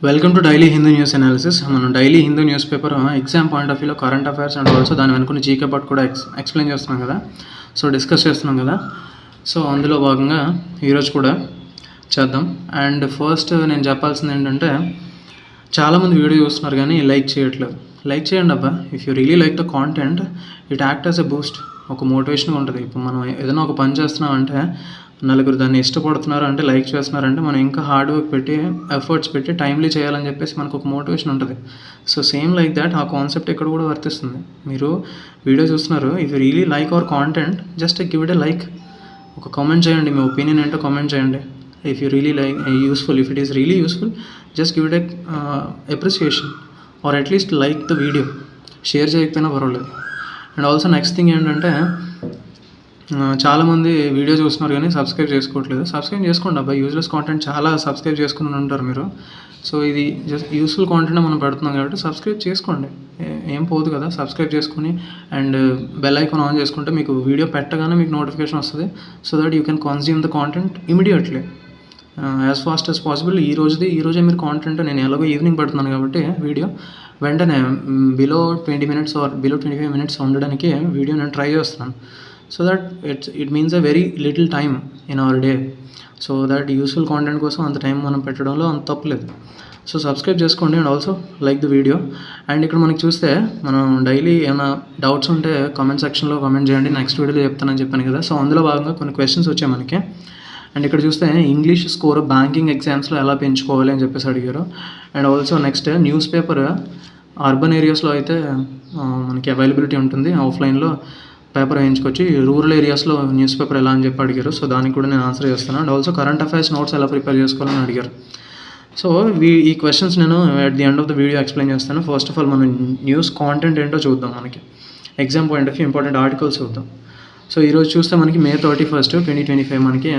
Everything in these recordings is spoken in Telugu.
Welcome to daily Hindu news analysis. మనం daily Hindu news paper exam point of వ్యూలో కరెంట్ అఫైర్స్ అండ్ ఆల్సో దాని వెనుకుని జీకే పార్ట్ కూడా ఎక్స్ప్లెయిన్ చేస్తున్నాం కదా, సో డిస్కస్ చేస్తున్నాం కదా. సో అందులో భాగంగా ఈరోజు కూడా చేద్దాం. అండ్ ఫస్ట్ నేను చెప్పాల్సింది ఏంటంటే, చాలామంది వీడియో చూస్తున్నారు కానీ లైక్ చేయట్లేదు. లైక్ చేయండి అబ్బా. If you really like the content, it act as a Boost. ఒక మోటివేషన్గా ఉంటుంది. ఇప్పుడు మనం ఏదైనా ఒక పని చేస్తున్నామంటే నలుగురు దాన్ని ఇష్టపడుతున్నారు అంటే, లైక్ చేస్తున్నారంటే మనం ఇంకా హార్డ్ వర్క్ పెట్టి ఎఫర్ట్స్ పెట్టి టైమ్లీ చేయాలని చెప్పేసి మనకు ఒక మోటివేషన్ ఉంటుంది. సో సేమ్ లైక్ దాట్ ఆ కాన్సెప్ట్ ఇక్కడ కూడా వర్తిస్తుంది. మీరు వీడియో చూస్తున్నారు, if you really like our content, just give it a like. ఒక కామెంట్ చేయండి, మీ ఒపీనియన్ ఏంటో కామెంట్ చేయండి. If you really like useful, if it is really useful, just give it a appreciation or at least like the video. Share చేయకపోయినా పర్వాలేదు. అండ్ ఆల్సో నెక్స్ట్ థింగ్ ఏంటంటే, చాలామంది వీడియో చూస్తున్నారు కానీ సబ్స్క్రైబ్ చేసుకోవట్లేదు. సబ్స్క్రైబ్ చేసుకోండి అబ్బాయి. యూజ్లెస్ కాంటెంట్ చాలా సబ్స్క్రైబ్ చేసుకుని ఉంటారు మీరు. సో ఇది జస్ట్ యూస్ఫుల్ కాంటెంట్ మనం పెడుతున్నాం కాబట్టి సబ్స్క్రైబ్ చేసుకోండి, ఏం పోదు కదా. సబ్స్క్రైబ్ చేసుకుని అండ్ బెల్ ఐకాన్ ఆన్ చేసుకుంటే మీకు వీడియో పెట్టగానే మీకు నోటిఫికేషన్ వస్తుంది. So that you can consume the content immediately, as fast as possible. ఈరోజే మీరు కాంటెంట్, నేను ఎలాగో ఈవినింగ్ పెడుతున్నాను కాబట్టి వీడియో వెంటనే below 20 minutes or below 25 minutes ఉండడానికి వీడియో నేను ట్రై చేస్తున్నాను. So that it means a very little time in our day. So that useful content కోసం అంత టైం మనం పెట్టడంలో అంత తప్పులేదు. సో సబ్స్క్రైబ్ చేసుకోండి and also like the video. And ఇక్కడ మనకి చూస్తే, మనం డైలీ ఏమైనా డౌట్స్ ఉంటే కామెంట్ సెక్షన్లో కామెంట్ చేయండి, నెక్స్ట్ వీడియోలో చెప్తానని చెప్పాను కదా. సో అందులో భాగంగా కొన్ని క్వశ్చన్స్ వచ్చాయి మనకి. అండ్ ఇక్కడ చూస్తే ఇంగ్లీష్ స్కోర్ బ్యాంకింగ్ ఎగ్జామ్స్లో ఎలా పెంచుకోవాలి అని చెప్పేసి అడిగారు. And also next news paper urban ఏరియాస్లో అయితే మనకి అవైలబిలిటీ ఉంటుంది, ఆఫ్లైన్లో పేపర్ వేయించుకొచ్చి. రూరల్ ఏరియాస్లో న్యూస్ పేపర్ ఎలా అని చెప్పి అడిగారు. సో దానికి కూడా నేను ఆన్సర్ చేస్తాను. And also current affairs notes ఎలా ప్రిపేర్ చేసుకోవాలని అడిగారు. సో ఈ క్వశ్చన్స్ నేను at the end of the video explain చేస్తాను. ఫస్ట్ ఆఫ్ ఆల్ మనం న్యూస్ కాంటెంట్ ఏంటో చూద్దాం. మనకి exam point of view important articles చూద్దాం. సో ఈరోజు చూస్తే మనకి May 31, 2025 మనకి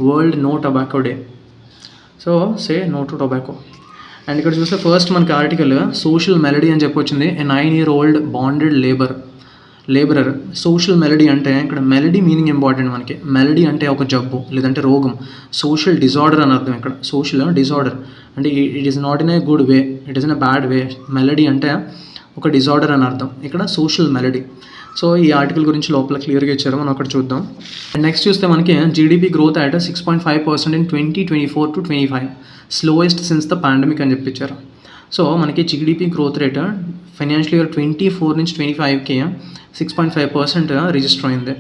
world no tobacco day. So say no to tobacco. And ఇక్కడ చూస్తే ఫస్ట్ మనకి ఆర్టికల్ సోషల్ మెలడీ అని చెప్పి వచ్చింది. ఏ 9-year-old bonded labourer. Social melody అంటే ఇక్కడ మెలడీ మీనింగ్ ఇంపార్టెంట్ మనకి. మెలడీ అంటే ఒక జబ్బు లేదంటే రోగం. సోషల్ డిజార్డర్ అని అర్థం. ఇక్కడ సోషల్ డిజార్డర్ అంటే it is not in a good way, it is in a bad way. Melody అంటే ఒక డిజార్డర్ అని అర్థం. ఇక్కడ సోషల్ మెలడీ. సో ఈ ఆర్టికల్ గురించి లోపల క్లియర్గా ఇచ్చారు, మనం ఒకటి చూద్దాం. అండ్ నెక్స్ట్ చూస్తే మనకి GDP growth at 6.5% in 2024-25, slowest since the pandemic అని చెప్పించారు. సో మనకి GDP growth rate financial year 24 నుంచి 25కి 6.5% రిజిస్టర్ అయింది.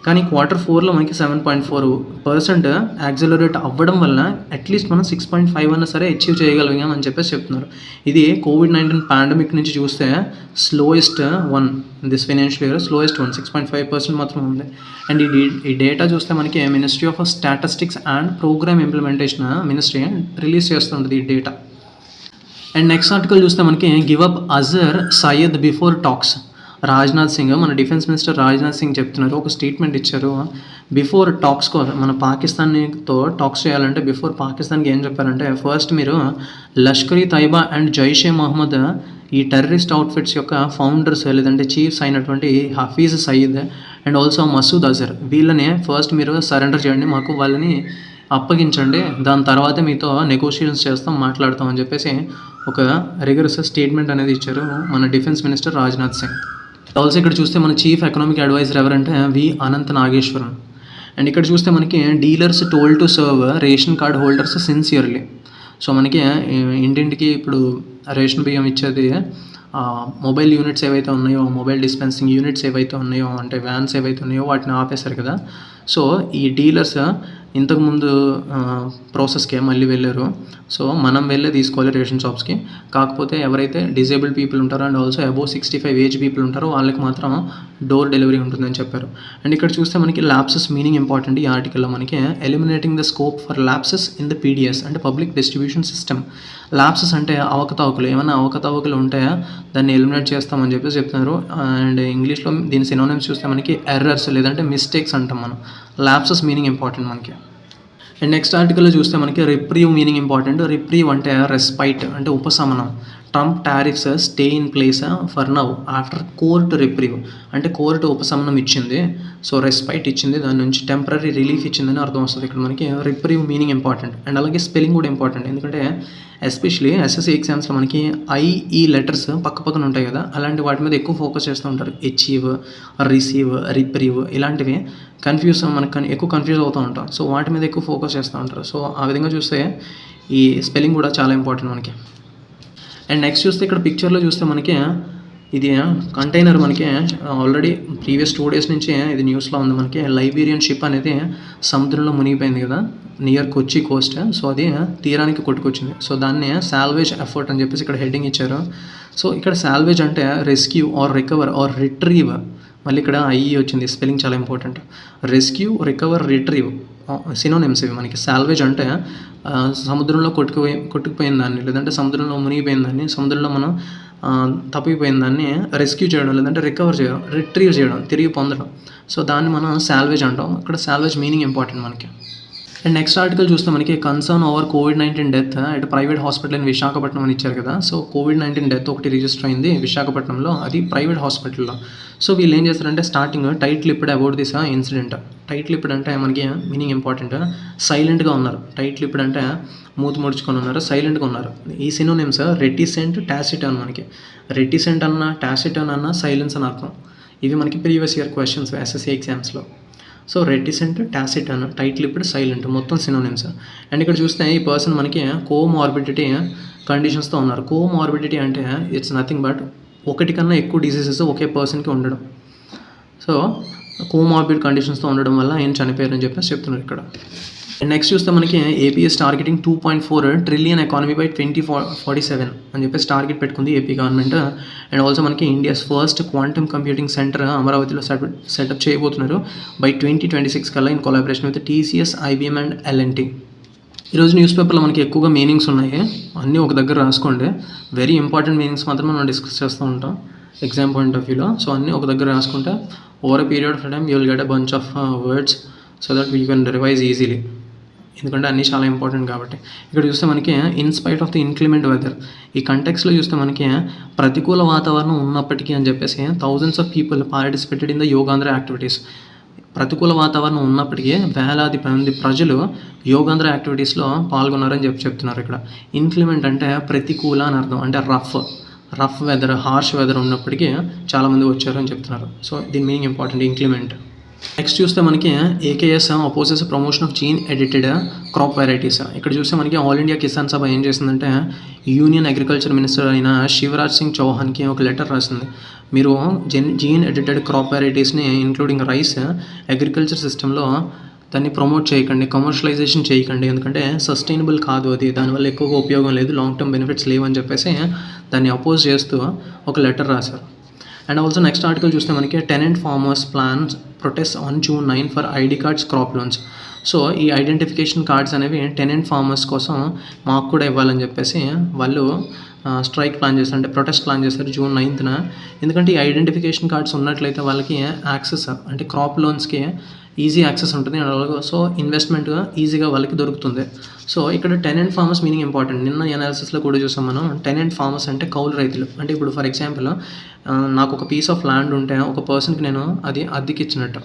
కానీ Q4లో మనకి 7.4% యాక్సిలరేట్ అవ్వడం వల్ల అట్లీస్ట్ మనం 6.5 అన్నా సరే అచీవ్ చేయగలిగాం అని చెప్పేసి చెప్తున్నారు. ఇది COVID-19 పాండమిక్ నుంచి చూస్తే slowest one this financial year, slowest one 6.5% మాత్రం ఉంది. అండ్ ఈ డేటా చూస్తే మనకి ministry of statistics and programme implementation ministry release చేస్తుంది ఈ డేటా. అండ్ నెక్స్ట్ ఆర్టికల్ చూస్తే మనకి give up Azhar Saeed before talks. Rajnath Singh, మన డిఫెన్స్ మినిస్టర్ రాజ్నాథ్ సింగ్ చెప్తున్నారు, ఒక స్టేట్మెంట్ ఇచ్చారు. బిఫోర్ టాక్స్ మన పాకిస్తాన్తో టాక్స్ చేయాలంటే బిఫోర్ పాకిస్తాన్కి ఏం చెప్పారంటే, ఫస్ట్ మీరు లష్కరీ తైబా అండ్ జైషే మహమ్మద్ ఈ టెర్రరిస్ట్ అవుట్ఫిట్స్ యొక్క ఫౌండర్స్ లేదంటే చీఫ్స్ అయినటువంటి హఫీజ్ సయీద్ అండ్ ఆల్సో మసూద్ అజర్, వీళ్ళని ఫస్ట్ మీరు సరెండర్ చేయండి, మాకు వాళ్ళని అప్పగించండి, దాని తర్వాత మీతో నెగోషియేషన్స్ చేస్తాం, మాట్లాడతాం అని చెప్పేసి ఒక రిగరస్ స్టేట్మెంట్ అనేది ఇచ్చారు మన defence minister Rajnath Singh. Also ఇక్కడ చూస్తే మన చీఫ్ ఎకనామిక్ అడ్వైజర్ ఎవరంటే వి అనంత నాగేశ్వరన్. అండ్ ఇక్కడ చూస్తే మనకి dealers told to serve ration card holders sincerely. So మనకి ఇంటింటికి ఇప్పుడు రేషన్ బియ్యం ఇచ్చేది మొబైల్ యూనిట్స్ ఏవైతే ఉన్నాయో, మొబైల్ డిస్పెన్సింగ్ యూనిట్స్ ఏవైతే ఉన్నాయో, అంటే వ్యాన్స్ ఏవైతే ఉన్నాయో వాటిని ఆపేశారు కదా. సో ఈ డీలర్స్ ఇంతకుముందు ప్రాసెస్కే మళ్ళీ వెళ్ళారు. సో మనం వెళ్ళే తీసుకోవాలి రేషన్ షాప్స్కి. కాకపోతే ఎవరైతే డిజేబుల్డ్ పీపుల్ ఉంటారో and also above 65 age people ఉంటారో వాళ్ళకి మాత్రం డోర్ డెలివరీ ఉంటుందని చెప్పారు. అండ్ ఇక్కడ చూస్తే మనకి ల్యాప్సెస్ మీనింగ్ ఇంపార్టెంట్. ఈ ఆర్టికల్లో మనకి eliminating the scope for lapses in the PDS అంటే పబ్లిక్ డిస్ట్రిబ్యూషన్ సిస్టమ్. ల్యాప్సెస్ అంటే అవకతవకలు, ఏమైనా అవకతవకలు ఉంటాయా దాన్ని ఎలిమినేట్ చేస్తామని చెప్పేసి చెప్తున్నారు. అండ్ ఇంగ్లీష్లో దీని సినోనిమ్స్ చూస్తే మనకి ఎర్రర్స్ లేదంటే మిస్టేక్స్ అంటాం మనం. ల్యాప్సెస్ మీనింగ్ ఇంపార్టెంట్ మనకి. అండ్ నెక్స్ట్ ఆర్టికల్లో చూస్తే మనకి రిప్రీవ్ మీనింగ్ ఇంపార్టెంట్. రిప్రీవ్ అంటే రెస్పైట్ అంటే ఉపశమనం. Trump tariffs stay in place for now after court reprieve. అంటే కోర్టు ఉపశమనం ఇచ్చింది, సో రెస్పైట్ ఇచ్చింది, దాని నుంచి టెంపరీ రిలీఫ్ ఇచ్చిందని అర్థం వస్తుంది. ఇక్కడ మనకి రిప్రీవ్ మీనింగ్ ఇంపార్టెంట్ అండ్ అలాగే స్పెల్లింగ్ కూడా ఇంపార్టెంట్. ఎందుకంటే ఎస్పెషలీ ఎస్ఎస్సి ఎగ్జామ్స్లో మనకి ఐఈ లెటర్స్ పక్క పక్కన ఉంటాయి కదా, అలాంటి వాటి మీద ఎక్కువ ఫోకస్ చేస్తూ ఉంటారు. అచీవ్, రిసీవ్, రిప్రీవ్ ఇలాంటివి మనకు ఎక్కువ కన్ఫ్యూజ్ అవుతూ ఉంటాం. సో వాటి మీద ఎక్కువ ఫోకస్ చేస్తూ ఉంటారు. సో ఆ విధంగా చూస్తే ఈ స్పెల్లింగ్ కూడా చాలా ఇంపార్టెంట్ మనకి. అండ్ నెక్స్ట్ చూస్తే ఇక్కడ పిక్చర్లో చూస్తే మనకి ఇది కంటైనర్ మనకి ఆల్రెడీ ప్రీవియస్ 2 days నుంచి ఇది న్యూస్లో ఉంది. మనకి లైబీరియన్ షిప్ అనేది సముద్రంలో మునిగిపోయింది కదా, నియర్ కొచ్చి కోస్ట్. సో అది తీరానికి కొట్టుకొచ్చింది. సో దాన్ని సాల్వేజ్ ఎఫర్ట్ అని చెప్పేసి ఇక్కడ హెడ్డింగ్ ఇచ్చారు. సో ఇక్కడ సాల్వేజ్ అంటే rescue or recover or retrieve. మళ్ళీ ఇక్కడ ఐఈ వచ్చింది, స్పెల్లింగ్ చాలా important. Rescue, recover, retrieve synonyms ఇవి మనకి. సాల్వేజ్ అంటే సముద్రంలో కొట్టుకుపోయిన దాన్ని, లేదంటే సముద్రంలో మునిగిపోయిన దాన్ని, సముద్రంలో మనం తప్పిపోయిన దాన్ని రెస్క్యూ చేయడం, లేదంటే రికవర్ చేయడం, రిట్రీవ్ చేయడం, తిరిగి పొందడం. సో దాన్ని మనం సాల్వేజ్ అంటాం. ఇక్కడ సాల్వేజ్ మీనింగ్ ఇంపార్టెంట్ మనకి. అండ్ నెక్స్ట్ ఆర్టికల్ చూస్తే మనకి concern over COVID-19 death at private hospital in Visakhapatnam అని ఇచ్చారు కదా. సో కోవిడ్-19 డెత్ ఒకటి రిజిస్టర్ అయింది విశాఖపట్నంలో, అది ప్రైవేట్ హాస్పిటల్లో. సో వీళ్ళు ఏం చేస్తారంటే స్టార్టింగ్ టైటిల్ ఇప్పుడు అబౌట్ దిస్ ఇన్సిడెంట్. టైటిల్ ఇప్పుడు అంటే మనకి మీనింగ్ ఇంపార్టెంట్. సైలెంట్గా ఉన్నారు. టైటిల్ ఇప్పుడు అంటే మూతి ముడుచుకొని ఉన్నారు, సైలెంట్గా ఉన్నారు. ఈ సినోనిమ్స్ రెటిసెంట్, టాసిటర్న్. మనకి రెటిసెంట్ అన్న, టాసిటర్న్ అన్న, సైలెన్స్ అని అర్థం. ఇవి మనకి ప్రీవియస్ ఇయర్ క్వశ్చన్స్ ఎస్ఎస్సి ఎగ్జామ్స్లో. సో రెటిసెంట్, టాసిటర్న్, టైటిల్ ఇప్పుడు, సైలెంట్, మొత్తం సినోనిమ్స్. అండ్ ఇక్కడ చూస్తే ఈ పర్సన్ మనకి కోమార్బిడిటీ కండిషన్స్తో ఉన్నారు. కోమార్బిడిటీ అంటే ఇట్స్ నథింగ్ బట్ ఒకటి కన్నా ఎక్కువ డిసీజెస్ ఒకే పర్సన్కి ఉండడం. సో కోమార్బిడ్ కండిషన్స్తో ఉండడం వల్ల ఆయన చనిపోయారని చెప్పేసి చెప్తున్నారు ఇక్కడ. నెక్స్ట్ చూస్తే మనకి AP's targeting 2.4 trillion economy by 2047 అని చెప్పేసి టార్గెట్ పెట్టుకుంది ఏపీ గవర్నమెంట్. అండ్ ఆల్సో మనకి India's first quantum computing centre అమరావతిలో సెటప్ చేయబోతున్నారు బై 2026 కల్లా in collaboration with TCS, IBM and L&T. ఈరోజు న్యూస్ పేపర్లో మనకి ఎక్కువగా మీనింగ్స్ ఉన్నాయి, అన్నీ ఒక దగ్గర రాసుకోండి. వెరీ ఇంపార్టెంట్ మీనింగ్స్ మాత్రం మనం డిస్కస్ చేస్తూ ఉంటాం ఎగ్జామ్ పాయింట్ ఆఫ్ వ్యూలో. సో అన్నీ ఒక దగ్గర రాసుకుంటే over a period of time you will get a bunch of words so that you can revise easily. ఎందుకంటే అన్నీ చాలా ఇంపార్టెంట్ కాబట్టి. ఇక్కడ చూస్తే మనకి ఇన్స్పైట్ ఆఫ్ ది ఇన్క్లిమెంట్ వెదర్, ఈ కంటెక్స్లో చూస్తే మనకి ప్రతికూల వాతావరణం ఉన్నప్పటికీ అని చెప్పేసి thousands of people participated in the Yogandhra activities. ప్రతికూల వాతావరణం ఉన్నప్పటికీ వేలాది మంది ప్రజలు యోగాంధ్ర యాక్టివిటీస్లో పాల్గొన్నారని చెప్తున్నారు ఇక్కడ. ఇన్క్లిమెంట్ అంటే ప్రతికూల అని అర్థం, అంటే రఫ్ వెదర్, హార్ష్ వెదర్ ఉన్నప్పటికీ చాలామంది వచ్చారని చెప్తున్నారు. సో దీని మీనింగ్ ఇంపార్టెంట్, ఇంక్లిమెంట్. నెక్స్ట్ చూస్తే మనకి AKS opposes promotion of gene edited crop varieties. ఇక్కడ చూస్తే మనకి ఆల్ ఇండియా కిసాన్ సభ ఏం చేసిందంటే యూనియన్ అగ్రికల్చర్ మినిస్టర్ అయిన శివరాజ్ సింగ్ చౌహాన్కి ఒక లెటర్ రాసింది. మీరు జీన్ ఎడిటెడ్ క్రాప్ వెరైటీస్ని ఇంక్లూడింగ్ రైస్ అగ్రికల్చర్ సిస్టంలో దాన్ని ప్రమోట్ చేయకండి, కమర్షియలైజేషన్ చేయకండి, ఎందుకంటే సస్టైనబుల్ కాదు అది, దానివల్ల ఎక్కువగా ఉపయోగం లేదు, లాంగ్ టర్మ్ బెనిఫిట్స్ లేవు అని చెప్పేసి దాన్ని అపోజ్ చేస్తూ ఒక లెటర్ రాశారు. అండ్ ఆల్సో నెక్స్ట్ ఆర్టికల్ చూస్తే మనకి tenant farmers plans protest on June 9 for ID cards, crop loans. So ఈ ఐడెంటిఫికేషన్ కార్డ్స్ అనేవి టెనెంట్ ఫార్మర్స్ కోసం మాకు కూడా ఇవ్వాలని చెప్పేసి వాళ్ళు స్ట్రైక్ ప్లాన్ చేశారు, అంటే ప్రొటెస్ట్ ప్లాన్ చేశారు June 9న. ఎందుకంటే ఈ ఐడెంటిఫికేషన్ కార్డ్స్ ఉన్నట్లయితే వాళ్ళకి యాక్సెస్, అంటే క్రాప్ లోన్స్కి ఈజీ యాక్సెస్ ఉంటుంది. సో ఇన్వెస్ట్మెంట్ ఈజీగా వాళ్ళకి దొరుకుతుంది. సో ఇక్కడ టెనెంట్ ఫార్మర్స్ మీనింగ్ ఇంపార్టెంట్. నిన్న అనాలిసిస్లో కూడా చూసాం మనం. టెనెంట్ ఫార్మర్స్ అంటే కౌలు రైతులు. అంటే ఇప్పుడు ఫర్ ఎగ్జాంపుల్ నాకు ఒక పీస్ ఆఫ్ ల్యాండ్ ఉంటే ఒక పర్సన్కి నేను అది అద్దెకి ఇచ్చినట్టు.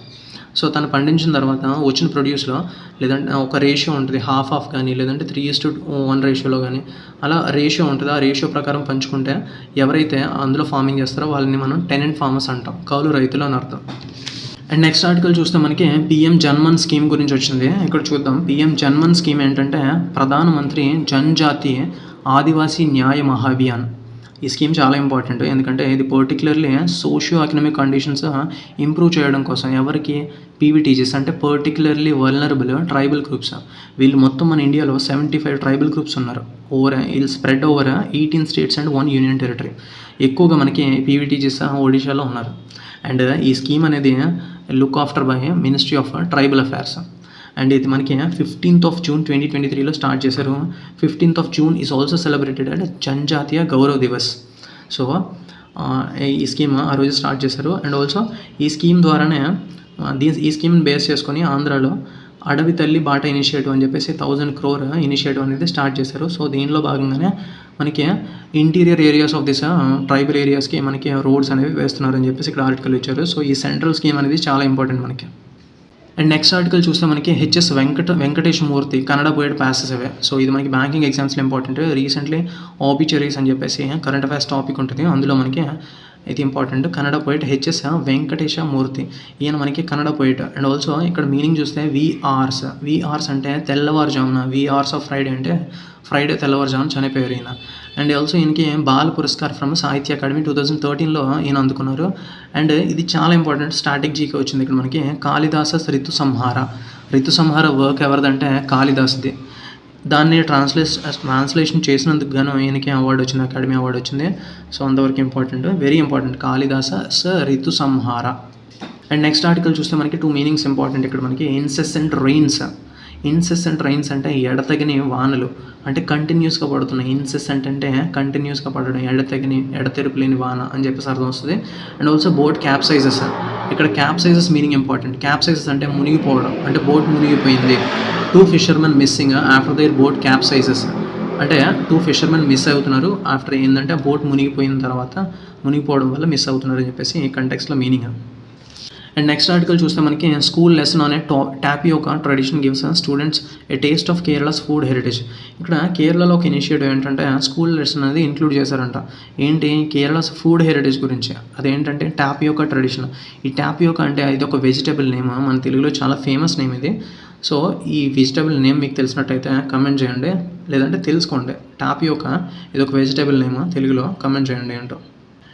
సో తను పండించిన తర్వాత వచ్చిన ప్రొడ్యూస్లో లేదంటే ఒక రేషియో ఉంటుంది, హాఫ్ కానీ లేదంటే 3:1 రేషియోలో కానీ అలా రేషియో ఉంటుంది. ఆ రేషియో ప్రకారం పంచుకుంటే ఎవరైతే అందులో ఫార్మింగ్ చేస్తారో వాళ్ళని మనం టెనెంట్ ఫార్మర్స్ అంటాం, కౌలు రైతులు అని అర్థం. అండ్ నెక్స్ట్ ఆర్టికల్ చూస్తే మనకి పీఎం జన్మన్ స్కీమ్ గురించి వచ్చింది. ఇక్కడ చూద్దాం. పీఎం జన్మన్ స్కీమ్ ఏంటంటే ప్రధానమంత్రి జన్జాతి ఆదివాసీ న్యాయ మహాభియాన్. ఈ స్కీమ్ చాలా ఇంపార్టెంట్, ఎందుకంటే ఇది particularly socio economic conditions improve చేయడం కోసం. ఎవరికి? పీవీటీజీస్ అంటే పర్టికులర్లీ వల్నరబుల్ ట్రైబల్ గ్రూప్స్. వీళ్ళు మొత్తం మన ఇండియాలో 75 ట్రైబల్ గ్రూప్స్ ఉన్నారు. వీళ్ళు spread over 18 states and 1 union territory. ఎక్కువగా మనకి పీవీటీజీస్ ఒడిశాలో ఉన్నారు. అండ్ ఈ స్కీమ్ అనేది look after by ministry of tribal affairs. And ఇది మనకి 15th of June 2023లో స్టార్ట్ చేశారు. 15th of June is also celebrated and Janjatiya Gaurav Divas. So ఈ స్కీమ్ ఆ రోజు స్టార్ట్ చేశారు. అండ్ ఆల్సో ఈ స్కీమ్ ద్వారానే ఈ స్కీమ్ని బేస్ చేసుకొని ఆంధ్రాలో అడవి తల్లి బాట ఇనిషియేటివ్ అని చెప్పేసి 1000 crore ఇనిషియేటివ్ అనేది స్టార్ట్ చేశారు. సో దీనిలో భాగంగానే మనకి interior areas of this tribal ఏరియాస్కి మనకి రోడ్స్ అనేవి వేస్తున్నారని చెప్పేసి ఇక్కడ ఆర్టికల్ ఇచ్చారు. సో ఈ సెంట్రల్ స్కీమ్ అనేది చాలా ఇంపార్టెంట్ మనకి. అండ్ నెక్స్ట్ ఆర్టికల్ చూస్తే మనకి హెచ్ఎస్ వెంకటేష్ మూర్తి కన్నడ పోయిడ్ ప్యాసెస్ అవే. సో ఇది మనకి బ్యాంకింగ్ ఎగ్జామ్స్లో ఇంపార్టెంట్. రీసెంట్లీ ఆబిచరీస్ అని చెప్పేసి కరెంట్ అఫైర్స్ టాపిక్ ఉంటుంది, అందులో మనకి ఇది important. Kannada poet H S Venkatesha Murthy, ఈయన మనకి కన్నడ పోయిట్. అండ్ ఆల్సో ఇక్కడ మీనింగ్ చూస్తే వీఆర్స్ అంటే తెల్లవారుజామున, వీఆర్స్ ఆఫ్ ఫ్రైడే అంటే ఫ్రైడే తెల్లవారుజామున చనిపోయారు ఈయన. అండ్ ఆల్సో ఈయనకి బాల్ పురస్కార్ ఫ్రమ్ సాహిత్య అకాడమీ 2013లో ఈయన అందుకున్నారు. అండ్ ఇది చాలా ఇంపార్టెంట్, స్టాటిక్ జీకే వచ్చింది ఇక్కడ మనకి. కాళిదాస ఋతు సంహార వర్క్ ఎవరిదంటే కాళిదాస్ది. దాన్ని ట్రాన్స్లేషన్ చేసినందుకు గాను ఈయనకి అవార్డు వచ్చింది, అకాడమీ అవార్డు వచ్చింది. సో అంతవరకు ఇంపార్టెంట్, వెరీ ఇంపార్టెంట్, కాళిదాస ఋతు సంహార. అండ్ నెక్స్ట్ ఆర్టికల్ చూస్తే మనకి 2 మీనింగ్స్ ఇంపార్టెంట్ ఇక్కడ మనకి. ఇన్సెసెంట్ రైన్స్ అంటే ఎడతెగని వానలు, అంటే కంటిన్యూస్గా పడుతున్నాయి. ఇన్సెసెంట్ అంటే కంటిన్యూస్గా పడడం, ఎడతెరుపు లేని వాన అని చెప్పేసి అర్థం వస్తుంది. అండ్ ఆల్సో బోట్ క్యాప్సైజెస్, ఇక్కడ క్యాప్సైజెస్ మీనింగ్ ఇంపార్టెంట్. క్యాప్సైజెస్ అంటే మునిగిపోవడం, అంటే బోట్ మునిగిపోయింది. 2 fishermen missing after their boat capsizes, అంటే 2 fishermen మిస్ అవుతున్నారు ఆఫ్టర్ ఏంటంటే బోట్ మునిగిపోయిన తర్వాత, మునిగిపోవడం వల్ల మిస్ అవుతున్నారు అని చెప్పేసి ఈ కంటెక్స్లో మీనింగ్. అండ్ నెక్స్ట్ ఆర్టికల్ చూస్తే మనకి school lesson on a tapioca tradition gives students a taste of Kerala's food heritage. ఇక్కడ కేరళలో ఒక ఇనిషియేటివ్ ఏంటంటే స్కూల్ లెసన్ అనేది ఇంక్లూడ్ చేశారంట. ఏంటి, కేరళస్ ఫుడ్ హెరిటేజ్ గురించి. అదేంటంటే టాపియోకా ట్రెడిషన్. ఈ టాపియోకా అంటే ఇది ఒక వెజిటబుల్ నేమ్, మన తెలుగులో చాలా ఫేమస్ నేమ్ ఇది. సో ఈ వెజిటబుల్ నేమ్ మీకు తెలిసినట్టయితే కమెంట్ చేయండి, లేదంటే తెలుసుకోండి. టాపియోకా ఇది ఒక వెజిటబుల్ నేమ్, తెలుగులో కమెంట్ చేయండి ఏంటో.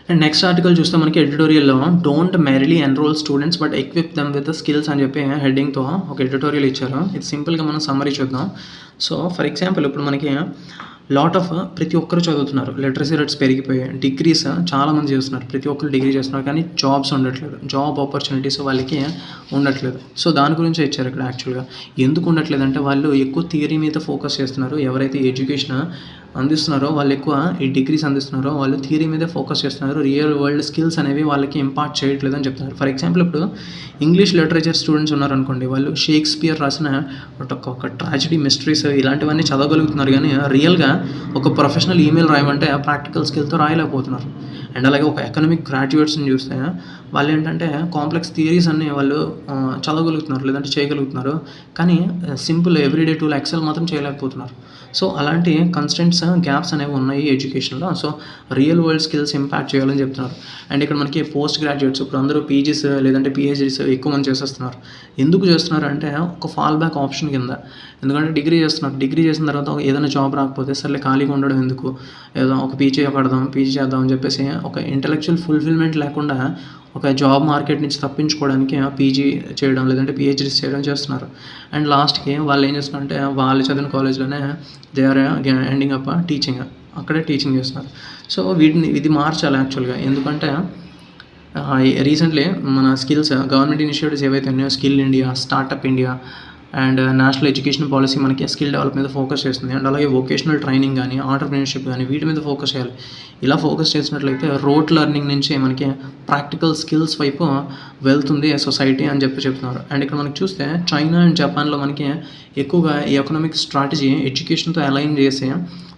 అండ్ నెక్స్ట్ ఆర్టికల్ చూస్తే మనకి ఎడిటోరియల్లో don't merely enrol students but equip them with skills అని చెప్పి హెడ్డింగ్తో ఒక ఎడిటోరియల్ ఇచ్చారు. ఇది సింపుల్గా మనం సమ్మరీ చూద్దాం. సో ఫర్ ఎగ్జాంపుల్ ఇప్పుడు మనకి ప్రతి ఒక్కరు చదువుతున్నారు, లిటరసీ రేట్స్ పెరిగిపోయాయి, డిగ్రీస్ చాలామంది చేస్తున్నారు, ప్రతి ఒక్కరు డిగ్రీ చేస్తున్నారు, కానీ జాబ్స్ ఉండట్లేదు, జాబ్ ఆపర్చునిటీస్ వాళ్ళకి ఉండట్లేదు. సో దాని గురించి ఇచ్చారు ఇక్కడ. యాక్చువల్గా ఎందుకు ఉండట్లేదు అంటే వాళ్ళు ఎక్కువ థియరీ మీద ఫోకస్ చేస్తున్నారు. ఎవరైతే ఎడ్యుకేషన్ అందిస్తున్నారో వాళ్ళు ఎక్కువ ఈ డిగ్రీస్ అందిస్తున్నారో వాళ్ళు థియరీ మీద ఫోకస్ చేస్తున్నారు, రియల్ వరల్డ్ స్కిల్స్ అనేవి వాళ్ళకి ఇంపార్ట్ చేయట్లేదు అని చెప్తున్నారు. ఫర్ ఎగ్జాంపుల్ ఇప్పుడు ఇంగ్లీష్ లిటరేచర్ స్టూడెంట్స్ ఉన్నారనుకోండి, వాళ్ళు షేక్స్పియర్ రాసిన ఒక ట్రాజడీ, మిస్టరీస్ ఇలాంటివన్నీ చదవగలుగుతున్నారు, కానీ రియల్గా ఒక ప్రొఫెషనల్ ఈమెయిల్ రాయమంటే ప్రాక్టికల్ స్కిల్తో రాయలేకపోతున్నారు. అండ్ అలాగే ఒక ఎకనామిక్ గ్రాడ్యుయేట్స్ని చూస్తే వాళ్ళు ఏంటంటే కాంప్లెక్స్ థియరీస్ అన్నీ వాళ్ళు చదవగలుగుతున్నారు, లేదంటే చేయగలుగుతున్నారు, కానీ సింపుల్ ఎవ్రీడే టూల్ ఎక్సెల్ మాత్రం చేయలేకపోతున్నారు. సో అలాంటి కన్స్టెంట్స్, గ్యాప్స్ అనేవి ఉన్నాయి ఎడ్యుకేషన్లో. So real world skills impact చేయాలని చెప్తున్నారు. అండ్ ఇక్కడ మనకి పోస్ట్ గ్రాడ్యుయేట్స్ ఇప్పుడు అందరూ పీజీస్ లేదంటే పిహెచ్డీస్ ఎక్కువ మంది చేసేస్తున్నారు. ఎందుకు చేస్తున్నారు అంటే ఒక ఫాల్ బ్యాక్ ఆప్షన్ కింద. ఎందుకంటే డిగ్రీ చేసిన తర్వాత ఏదైనా జాబ్ రాకపోతే సర్లే ఖాళీగా ఉండడం ఎందుకు, ఏదో ఒక పీజీ చేద్దాం అని చెప్పేసి ఒక ఇంటలెక్చువల్ ఫుల్ఫిల్మెంట్ లేకుండా ఒక జాబ్ మార్కెట్ నుంచి తప్పించుకోవడానికి పీజీ చేయడం లేదంటే పిహెచ్డీస్ చేయడం చేస్తున్నారు. అండ్ లాస్ట్కి వాళ్ళు ఏం చేస్తున్నారంటే వాళ్ళు చదివిన కాలేజ్లోనే దే ఆర్ ఎండింగ్ అప్ అక్కడే టీచింగ్ చేస్తున్నారు. సో ఇది మార్చాలి యాక్చువల్గా. ఎందుకంటే రీసెంట్లీ మన స్కిల్స్ గవర్నమెంట్ ఇనిషియేటివ్స్ ఏవైతే ఉన్నాయో, skill India, startup India and national education policy మనకి స్కిల్ డెవలప్ మీద ఫోకస్ చేస్తుంది. అండ్ అలాగే వొకేషనల్ ట్రైనింగ్ కానీ, ఆంటర్ప్రినర్షిప్ కానీ వీటి మీద ఫోకస్ చేయాలి. ఇలా ఫోకస్ చేసినట్లయితే రోట్ లెర్నింగ్ నుంచి మనకి ప్రాక్టికల్ స్కిల్స్ వైపు వెళ్తుంది సొసైటీ అని చెప్తున్నారు. అండ్ ఇక్కడ మనకి చూస్తే చైనా అండ్ జపాన్లో మనకి ఎక్కువగా ఈ ఎకనామిక్ స్ట్రాటజీ ఎడ్యుకేషన్తో అలైన్ చేసి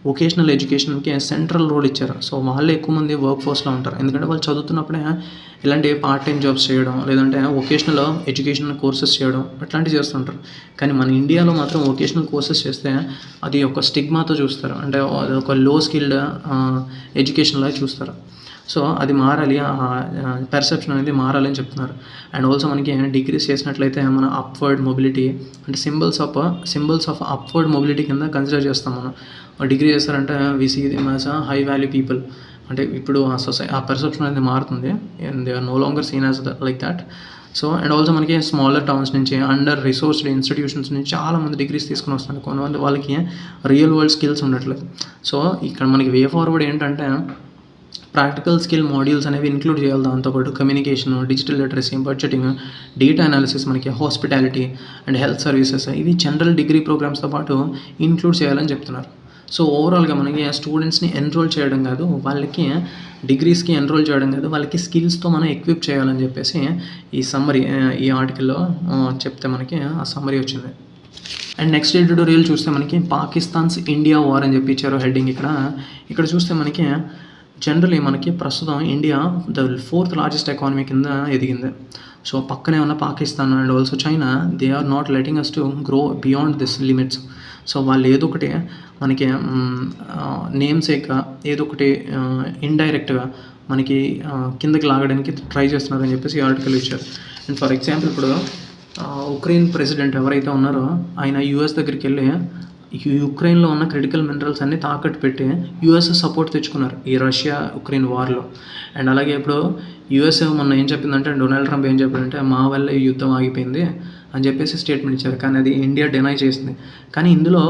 వొకేషనల్ ఎడ్యుకేషన్కి సెంట్రల్ రోల్ ఇచ్చారు. సో వాళ్ళు ఎక్కువ మంది వర్క్ ఫోర్స్లో ఉంటారు, ఎందుకంటే వాళ్ళు చదువుతున్నప్పుడే ఇలాంటి పార్ట్ టైం జాబ్స్ చేయడం లేదంటే వొకేషనల్ ఎడ్యుకేషన్ కోర్సెస్ చేయడం అట్లాంటివి చేస్తుంటారు. కానీ మన ఇండియాలో మాత్రం వొకేషనల్ కోర్సెస్ చేస్తే అది ఒక స్టిగ్మాతో చూస్తారు, అంటే ఒక లో స్కిల్డ్ ఎడ్యుకేషన్లా చూస్తారు. సో అది మారాలి, పెర్సెప్షన్ అనేది మారాలి అని చెప్తున్నారు. అండ్ ఆల్సో మనకి డిగ్రీస్ చేసినట్లయితే మన అప్వర్డ్ మొబిలిటీ అంటే సింబల్స్ ఆఫ్ అప్వర్డ్ మొబిలిటీ కింద కన్సిడర్ చేస్తాం మనం. డిగ్రీ చేస్తారంటే we see them as high value people, అంటే ఇప్పుడు ఆ పెర్సెప్షన్ అనేది మారుతుంది, and they are no longer seen as like that. So and also మనకి స్మాలర్ టౌన్స్ నుంచి, అండర్ రిసోర్స్డ్ ఇన్స్టిట్యూషన్స్ నుంచి చాలామంది డిగ్రీస్ తీసుకుని వస్తున్నారు. కొంతమంది వాళ్ళకి రియల్ వరల్డ్ స్కిల్స్ ఉండట్లేదు. సో ఇక్కడ మనకి వే ఫార్వర్డ్ ఏంటంటే ప్రాక్టికల్ స్కిల్ మాడ్యూల్స్ అనేవి ఇంక్లూడ్ చేయాలి. దాంతోపాటు communication, digital literacy, budgeting, data analysis, మనకి హాస్పిటాలిటీ అండ్ హెల్త్ సర్వీసెస్ ఇవి జనరల్ డిగ్రీ ప్రోగ్రామ్స్తో పాటు ఇంక్లూడ్ చేయాలని చెప్తున్నారు. సో ఓవరాల్గా మనకి స్టూడెంట్స్ని ఎన్రోల్ చేయడం కాదు, వాళ్ళకి డిగ్రీస్కి ఎన్రోల్ చేయడం కాదు, వాళ్ళకి స్కిల్స్తో మనం ఎక్విప్ చేయాలని చెప్పేసి ఈ సమ్మరీ ఈ ఆర్టికల్లో చెప్తే మనకి ఆ సమ్మరీ వచ్చింది. అండ్ నెక్స్ట్ ఎడిటోరియల్ చూస్తే మనకి పాకిస్తాన్స్ ఇండియా వార్ అని చెప్పి ఇచ్చారు హెడ్డింగ్. ఇక్కడ చూస్తే మనకి జనరలీ మనకి ప్రస్తుతం India the 4th largest economy కింద ఎదిగింది. సో పక్కనే ఉన్న Pakistan and also China, they are not letting us to grow beyond this limits. So వాళ్ళు ఏదో ఒకటి మనకి నేమ్సేక్గా ఏదో ఒకటి ఇండైరెక్ట్గా మనకి కిందకి లాగడానికి ట్రై చేస్తున్నారని చెప్పేసి ఆర్టికల్ ఇచ్చారు. అండ్ ఫర్ ఎగ్జాంపుల్ ఇప్పుడు ఉక్రెయిన్ ప్రెసిడెంట్ ఎవరైతే ఉన్నారో ఆయన యూఎస్ దగ్గరికి వెళ్ళి యుక్రెయిన్లో ఉన్న క్రిటికల్ మినరల్స్ అన్నీ తాకట్టు పెట్టి యూఎస్ సపోర్ట్ తెచ్చుకున్నారు ఈ రష్యా ఉక్రెయిన్ వార్లో. అండ్ అలాగే ఇప్పుడు యూఎస్ మొన్న ఏం చెప్పిందంటే, డొనాల్డ్ ట్రంప్ ఏం చెప్పాడంటే మా వల్ల ఈ యుద్ధం ఆగిపోయింది అని చెప్పేసి స్టేట్మెంట్ ఇచ్చారు. కానీ అది ఇండియా డినై చేసింది. కానీ ఇందులో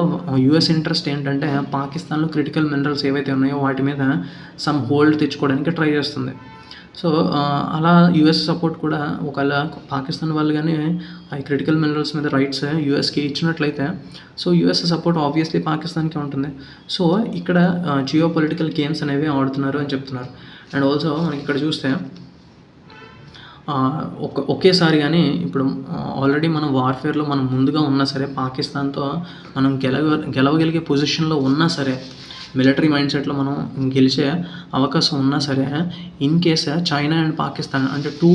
యూఎస్ ఇంట్రెస్ట్ ఏంటంటే పాకిస్తాన్లో క్రిటికల్ మినరల్స్ ఏవైతే ఉన్నాయో వాటి మీద సమ్ హోల్డ్ తెచ్చుకోవడానికి ట్రై చేస్తుంది. సో అలా యూఎస్ సపోర్ట్ కూడా ఒకవేళ పాకిస్తాన్ వాళ్ళు కానీ ఆ క్రిటికల్ మినరల్స్ మీద రైట్స్ యూఎస్కి ఇచ్చినట్లయితే సో యూఎస్ సపోర్ట్ ఆబ్వియస్లీ పాకిస్తాన్కి ఉంటుంది. సో ఇక్కడ జియో పొలిటికల్ గేమ్స్ అనేవి ఆడుతున్నారు అని చెప్తున్నారు. అండ్ ఆల్సో మనకి ఇక్కడ చూస్తే ఒకేసారి కానీ ఇప్పుడు ఆల్రెడీ మనం వార్ఫేర్లో మనం ముందుగా ఉన్నా సరే, పాకిస్తాన్తో మనం గెలవగలిగే పొజిషన్లో ఉన్నా సరే, మిలిటరీ మైండ్ సెట్లో మనం గెలిచే అవకాశం ఉన్నా సరే, in case China and Pakistan అంటే టూ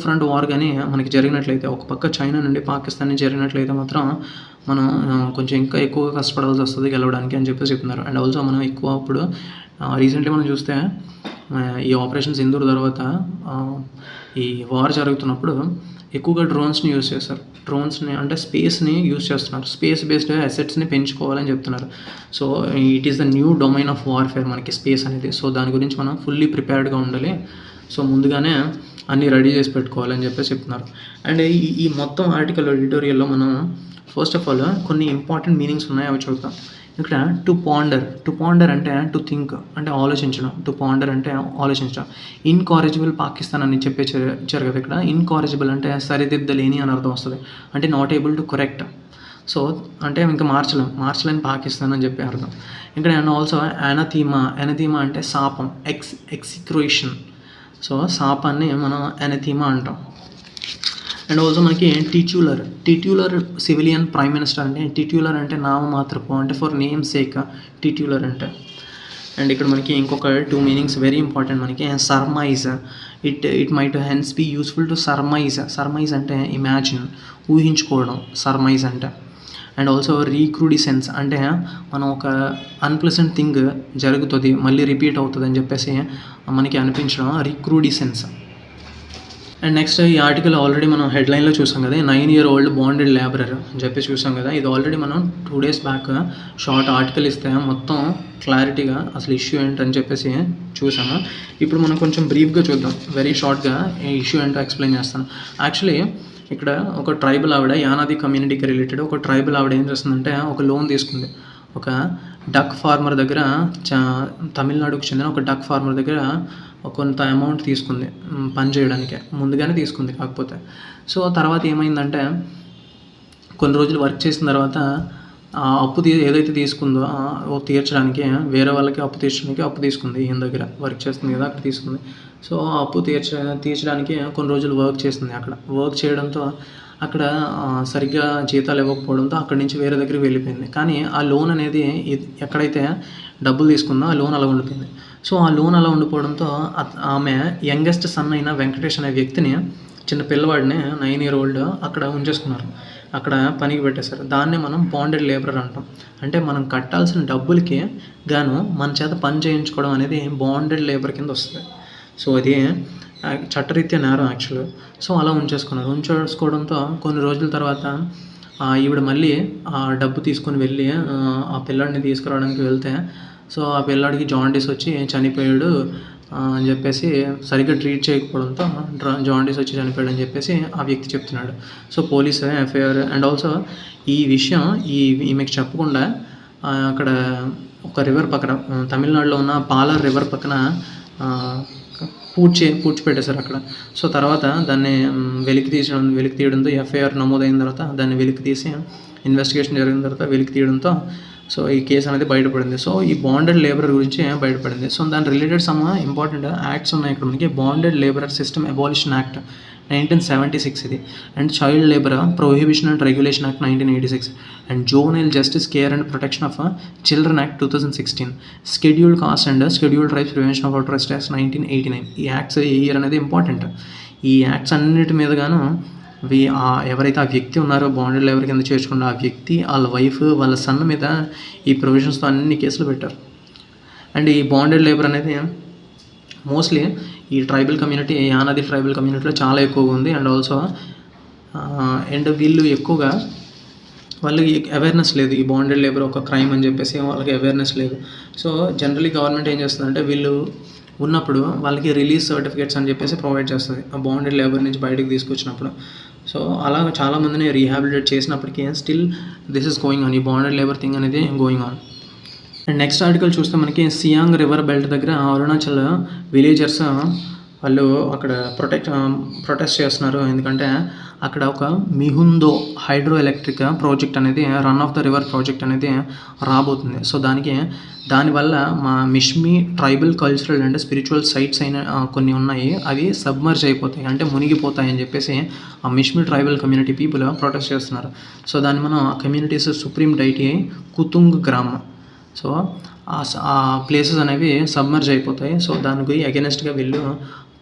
ఫ్రంట్ వార్ కానీ మనకి జరిగినట్లయితే, ఒక పక్క చైనా నుండి పాకిస్తాన్ జరిగినట్లయితే మాత్రం మనం కొంచెం ఇంకా ఎక్కువగా కష్టపడాల్సి వస్తుంది గెలవడానికి అని చెప్పేసి చెప్తున్నారు. అండ్ ఆల్సో మనం ఎక్కువ ఇప్పుడు రీసెంట్లీ మనం చూస్తే ఈ ఆపరేషన్ సింధూర్ తర్వాత ఈ వార్ జరుగుతున్నప్పుడు ఎక్కువగా డ్రోన్స్ని యూజ్ చేస్తారు. డ్రోన్స్ని అంటే స్పేస్ని యూజ్ చేస్తున్నారు. స్పేస్ బేస్డ్ అసెట్స్ని పెంచుకోవాలని చెప్తున్నారు. So it is the new domain of warfare మనకి స్పేస్ అనేది. సో దాని గురించి మనం ఫుల్లీ ప్రిపేర్డ్గా ఉండాలి. సో ముందుగానే అన్నీ రెడీ చేసి పెట్టుకోవాలని చెప్పేసి చెప్తున్నారు. అండ్ ఈ మొత్తం ఆర్టికల్ ఎడిటోరియల్లో మనం ఫస్ట్ ఆఫ్ ఆల్ కొన్ని ఇంపార్టెంట్ మీనింగ్స్ ఉన్నాయి, అవి చూద్దాం. ఇక్కడ టు పాండర్ అంటే టు థింక్ అంటే ఆలోచించడం. టు పాండర్ అంటే ఆలోచించడం. ఇన్కారిజిబుల్ పాకిస్తాన్ అని ఇచ్చారు కదా. ఇక్కడ ఇన్కారిజిబుల్ అంటే సరిదిద్దలేని అని అర్థం వస్తుంది. అంటే not able to correct. So అంటే ఇంకా మార్చలేని పాకిస్తాన్ అని చెప్పి అర్థం. ఇక్కడ అండ్ ఆల్సో అనథీమా అంటే శాపం, ఎక్సిక్రేషన్. సో శాపాన్ని మనం అనథీమా అంటాం. అండ్ ఆల్సో మనకి టిట్యులర్ సివిలియన్ ప్రైమ్ మినిస్టర్ అంటే టిట్యులర్ అంటే నామమాత్రపు అంటే ఫర్ నేమ్ సేక్ టిట్యులర్ అంటే. అండ్ ఇక్కడ మనకి ఇంకొక 2 మీనింగ్స్ వెరీ ఇంపార్టెంట్ మనకి. Surmise, it might hence be useful to surmise అంటే ఇమాజిన్, ఊహించుకోవడం సర్మైజ్ అంటే. అండ్ ఆల్సో రీక్రూడిసెన్స్ అంటే మనం ఒక అన్ప్లెజెంట్ థింగ్ జరుగుతుంది మళ్ళీ రిపీట్ అవుతుంది అని చెప్పేసి మనకి అనిపించడం రీక్రూడిసెన్స్. అండ్ నెక్స్ట్ ఈ ఆర్టికల్ ఆల్రెడీ మనం హెడ్లైన్లో చూసాం కదా, 9-year-old బాండెడ్ లేబరర్ అని చెప్పి చూసాం కదా. ఇది ఆల్రెడీ మనం 2 days బ్యాక్ షార్ట్ ఆర్టికల్ ఇస్తే మొత్తం క్లారిటీగా అసలు ఇష్యూ ఏంటని చెప్పేసి చూసాము. ఇప్పుడు మనం కొంచెం బ్రీఫ్గా చూద్దాం, వెరీ షార్ట్గా ఈ ఇష్యూ ఏంటో ఎక్స్ప్లెయిన్ చేస్తాను. యాక్చువల్లీ ఇక్కడ ఒక ట్రైబల్ ఆవిడ, యానాది కమ్యూనిటీకి రిలేటెడ్ ఒక ట్రైబల్ ఆవిడ ఏం చేస్తుందంటే ఒక లోన్ తీసుకుంది. ఒక డక్ ఫార్మర్ దగ్గర, తమిళనాడుకు చెందిన ఒక డక్ ఫార్మర్ దగ్గర కొంత అమౌంట్ తీసుకుంది పని చేయడానికి. ముందుగానే తీసుకుంది కాకపోతే. సో తర్వాత ఏమైందంటే కొన్ని రోజులు వర్క్ చేసిన తర్వాత అప్పు ఏదైతే తీసుకుందో తీర్చడానికి వేరే వాళ్ళకి అప్పు తీసుకుంది. ఈయన దగ్గర వర్క్ చేస్తుంది కదా, అక్కడ తీసుకుంది. సో ఆ అప్పు తీర్చడానికి కొన్ని రోజులు వర్క్ చేస్తుంది. అక్కడ వర్క్ చేయడంతో అక్కడ సరిగ్గా జీతాలు ఇవ్వకపోవడంతో అక్కడి నుంచి వేరే దగ్గరికి వెళ్ళిపోయింది. కానీ ఆ లోన్ అనేది ఎక్కడైతే డబ్బులు తీసుకుందో ఆ లోన్ అలా ఉండిపోయింది. సో ఆ లోన్ అలా ఉండిపోవడంతో ఆమె యంగెస్ట్ సన్ అయిన వెంకటేష్ అనే వ్యక్తిని, చిన్న పిల్లవాడిని 9-year-old అక్కడ ఉంచేసుకున్నారు. అక్కడ పనికి పెట్టేశారు. దాన్నే మనం బాండెడ్ లేబరర్ అంటాం. అంటే మనం కట్టాల్సిన డబ్బులకి గాను మన చేత పని చేయించుకోవడం అనేది బాండెడ్ లేబర్ కింద వస్తుంది. సో అది చట్టరీత్యా నేరం యాక్చువల్గా. సో అలా ఉంచేసుకోవడంతో కొన్ని రోజుల తర్వాత ఈవిడ మళ్ళీ ఆ డబ్బు తీసుకొని వెళ్ళి ఆ పిల్లాడిని తీసుకురావడానికి వెళ్తే, సో ఆ పిల్లాడికి జాండీస్ వచ్చి చనిపోయాడు అని చెప్పేసి, సరిగ్గా ట్రీట్ చేయకపోవడంతో జాండీస్ వచ్చి చనిపోయాడు అని చెప్పేసి ఆ వ్యక్తి చెప్తున్నాడు. So police FIR. And also ఈ విషయం ఈమెకు చెప్పకుండా అక్కడ ఒక రివర్ పక్కన, తమిళనాడులో ఉన్న పాలార్ రివర్ పక్కన పూడ్చిపెట్టేశారు అక్కడ. సో తర్వాత దాన్ని వెలికి తీయడంతో ఎఫ్ఐఆర్ నమోదైన తర్వాత దాన్ని వెలికి తీసి ఇన్వెస్టిగేషన్ జరిగిన తర్వాత వెలికి తీయడంతో సో ఈ కేసు అనేది బయటపడింది. సో ఈ బాండెడ్ లేబరర్ గురించి బయటపడింది. సో దాని రిలేటెడ్ సమ్ ఇంపార్టెంట్ యాక్ట్స్ ఉన్నాయి ఇక్కడ మనకి. Bonded labourer system abolition act 1976 ఇది, and child labour prohibition and regulation act 1986, and juvenile justice care and protection of children act 2016, scheduled caste and scheduled tribes prevention of atrocities act 1989. ఈ యాక్ట్స్ ఈ ఇయర్ అనేది ఇంపార్టెంట్. ఈ యాక్ట్స్ అన్నిటి మీద గాను ఎవరైతే ఆ వ్యక్తి ఉన్నారో బాండెడ్ లేబర్ కింద చేర్చుకున్న ఆ వ్యక్తి, వాళ్ళ వైఫ్, వాళ్ళ సన్ మీద ఈ ప్రొవిజన్స్తో అన్ని కేసులు పెట్టారు. అండ్ ఈ బాండెడ్ లేబర్ అనేది మోస్ట్లీ ఈ ట్రైబల్ కమ్యూనిటీ, యానాది ట్రైబల్ కమ్యూనిటీలో చాలా ఎక్కువగా ఉంది. అండ్ ఆల్సో అండ్ వీళ్ళు ఎక్కువగా వాళ్ళకి అవేర్నెస్ లేదు, ఈ బాండెడ్ లేబర్ ఒక క్రైమ్ అని చెప్పేసి వాళ్ళకి అవేర్నెస్ లేదు. సో జనరలీ గవర్నమెంట్ ఏం చేస్తుందంటే వీళ్ళు ఉన్నప్పుడు వాళ్ళకి రిలీజ్ సర్టిఫికేట్స్ అని చెప్పేసి ప్రొవైడ్ చేస్తుంది ఆ బాండెడ్ లేబర్ నుంచి బయటకు తీసుకొచ్చినప్పుడు. సో అలా చాలామందిని రీహాబిలిటేట్ చేసినప్పటికీ still this is going on, ఈ బాండెడ్ లేబర్ థింగ్ అనేది going on. And next article చూస్తే మనకి సియాంగ్ రివర్ బెల్ట్ దగ్గర అరుణాచల్ విలేజర్స్ వాళ్ళు అక్కడ ప్రొటెస్ట్ చేస్తున్నారు. ఎందుకంటే అక్కడ ఒక మిహుందో హైడ్రో ఎలక్ట్రిక్ ప్రాజెక్ట్ అనేది, run of the river project అనేది రాబోతుంది. సో దానివల్ల మా Mishmi tribal cultural and spiritual sites అయిన కొన్ని ఉన్నాయి, అవి సబ్మర్జ్ అయిపోతాయి, అంటే మునిగిపోతాయి అని చెప్పేసి ఆ Mishmi tribal community people protest చేస్తున్నారు. సో దాన్ని మనం ఆ కమ్యూనిటీస్ సుప్రీం డైటీ కుతుంగ్ గ్రామ్, సో ఆ ప్లేసెస్ అనేవి సబ్మర్జ్ అయిపోతాయి. సో దానికి అగెనెస్ట్గా వీళ్ళు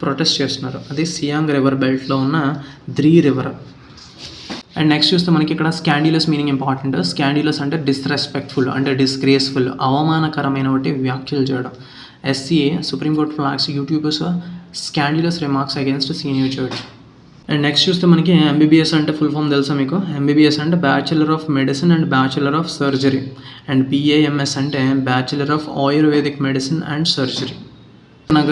ప్రొటెస్ట్ చేస్తున్నారు. అది సియాంగ్ రివర్ బెల్ట్లో ఉన్న ద్రీ రివర్. అండ్ నెక్స్ట్ చూస్తే మనకి ఇక్కడ స్కాండిలస్ మీనింగ్ ఇంపార్టెంట్. స్కాండిలస్ అంటే డిస్రెస్పెక్ట్ఫుల్, అంటే డిస్గ్రేస్ఫుల్, అవమానకరమైన ఒకటి వ్యాఖ్యలు చేయడం. SCA supreme court flags YouTubers scandalous remarks against senior judge. And next చూస్తే మనకి MBBS అంటే ఫుల్ ఫామ్ తెలుసా మీకు? MBBS అంటే bachelor of medicine and bachelor of surgery, and BAMS అంటే bachelor of Ayurvedic medicine and surgery.